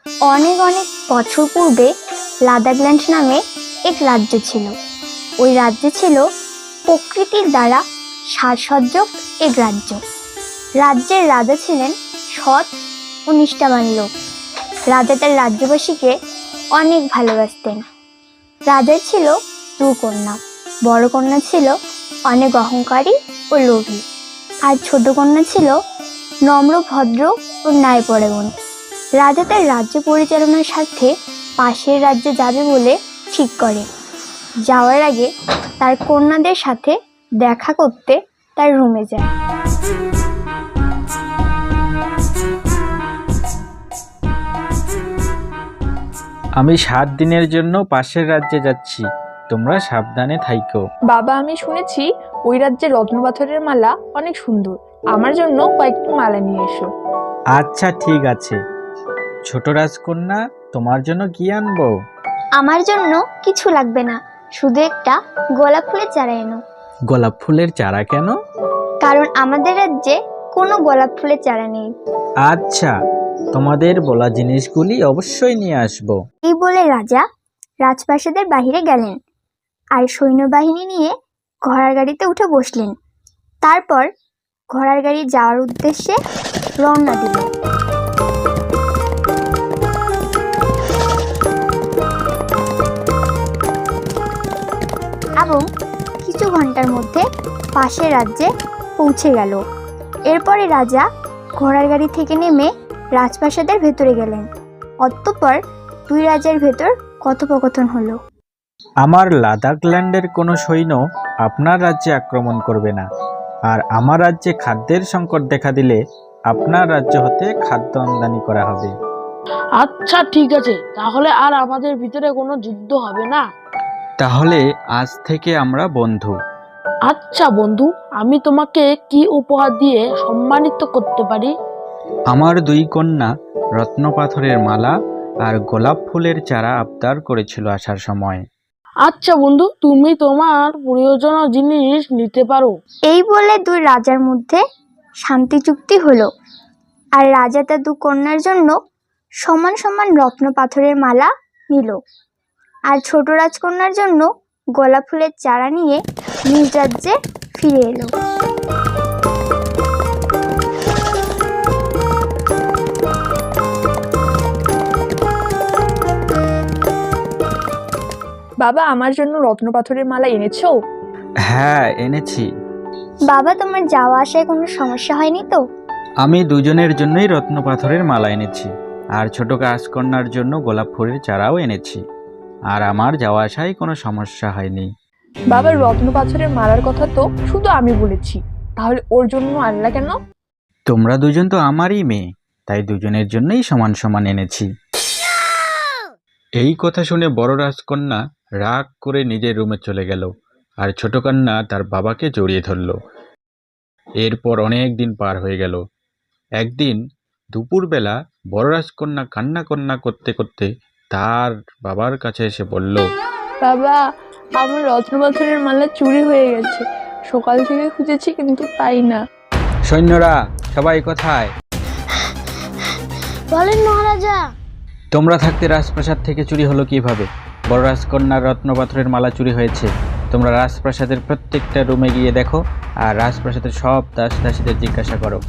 অনেক অনেক বছর পূর্বে লাদাখল্যান্ড নামে এক রাজ্য ছিল। ওই রাজ্যে ছিল প্রকৃতির দ্বারা সাজসজ্জক এক রাজ্য। রাজ্যের রাজা ছিলেন সৎ ও নিষ্ঠাবান লোক। রাজা তার রাজ্যবাসীকে অনেক ভালোবাসতেন। রাজার ছিল দু কন্যা। বড় কন্যা ছিল অনেক অহংকারী ও লোভী, আর ছোট কন্যা ছিল নম্র, ভদ্র ও ন্যায়পরায়ণ। রাজা তার রাজ্য পরিচালনার স্বার্থে পাশের রাজ্যে যাবে বলে ঠিক করে। যাওয়ার আগে তার কন্যাদের সাথে দেখা করতে তার রুমে যায়। আমি 7 দিনের জন্য পাশের রাজ্যে যাচ্ছি, তোমরা সাবধানে থাইকো। বাবা, আমি শুনেছি ওই রাজ্যের রত্নপাথরের মালা অনেক সুন্দর। আমার জন্য কয়েকটি মালা নিয়ে এসো। আচ্ছা ঠিক আছে। ছোট রাজকন্যা, তোমার জন্য কি আনবো? আমার জন্য কিছু লাগবে না, শুধু একটা গোলাপ ফুলের চারা এনো। গোলাপ ফুলের চারা কেন? কারণ আমাদের রাজ্যে কোনো গোলাপ ফুলের চারা নেই। আচ্ছা, তোমাদের বলা জিনিসগুলি অবশ্যই নিয়ে আসবো। এই বলে রাজা রাজপ্রাসাদের বাহিরে গেলেন আর সৈন্যবাহিনী নিয়ে ঘোড়ার গাড়িতে উঠে বসলেন। তারপর ঘোড়ার গাড়ি যাওয়ার উদ্দেশ্যে রওনা দিল। এবং কিছু ঘন্টার মধ্যে পাশের রাজ্যে পৌঁছে গেল। এরপরে রাজা ঘোড়ার গাড়ি থেকে নেমে রাজপ্রাসাদের ভেতরে গেলেন। অতঃপর দুই রাজার ভেতর কথোপকথন হলো। আমার লাদাখল্যান্ডের কোনো সৈন্য আপনার রাজ্যে আক্রমণ করবে না, আর আমার রাজ্যে খাদ্যের সংকট দেখা দিলে আপনার রাজ্য হতে খাদ্য আমদানি করা হবে। আচ্ছা ঠিক আছে, তাহলে আর আমাদের ভিতরে কোনো যুদ্ধ হবে না। তাহলে আজ থেকে আমরা বন্ধু। আচ্ছা বন্ধু, আমি তোমাকে কি উপহার দিয়ে সম্মানিত করতে পারি? আমার 2 কন্যা রত্নপাথরের মালা আর গোলাপ ফুলের চারা আবদার করেছিল আসার সময়। আচ্ছা বন্ধু, তুমি তোমার প্রয়োজনীয় জিনিস নিতে পারো। এই বলে দুই রাজার মধ্যে শান্তি চুক্তি হলো। আর রাজা তার 2 কন্যার জন্য সমান সমান রত্ন পাথরের মালা নিল, আর ছোট রাজকন্যার জন্য গোলাপ ফুলের চারা নিয়ে নিজ রাজ্যে ফিরে এলো। বাবা, আমার জন্য রত্নপাথরের মালা এনেছো? হ্যাঁ এনেছি। বাবা, তোমার যাওয়া আসায় কোনো সমস্যা হয়নি তো? আমি দুজনের জন্যই রত্নপাথরের মালা এনেছি, আর ছোট রাজকন্যার জন্য গোলাপ ফুলের চারাও এনেছি, আর আমার যাওয়া আসায় কোনো সমস্যা হয়নি। বাবা, রত্নপাথরের মালার কথা তো শুধু আমি বলেছি, তাহলে ওর জন্য আনলা কেন? তোমরা দুজন তো আমারই মেয়ে, তাই দুজনের জন্যই সমান সমান এনেছি। এই কথা শুনে বড় রাজকন্যা রাগ করে নিজের রুমে চলে গেল, আর ছোট কন্যা তার বাবাকে জড়িয়ে ধরল। এরপর অনেক দিন পার হয়ে গেল। একদিন দুপুরবেলা বড় রাজকন্যা কান্না করতে করতে তার বাবার কাছে এসে বলল, বাবা, আমার রত্নপাথরের মালা চুরি হয়ে গেছে। সকাল থেকে খুঁজেছি কিন্তু পাই না। সৈন্যরা সবাই কোথায়? বলেন মহারাজা। তোমরা থাকতে রাজপ্রাসাদ থেকে চুরি হলো কিভাবে? বড় রাজকন্যার রত্নপাথরের মালা চুরি হয়েছে। তোমরা রাজপ্রাসাদের প্রত্যেকটা রুমে গিয়ে দেখো, আর রাজপ্রাসাদের সব দাস দাসীদের জিজ্ঞাসা করো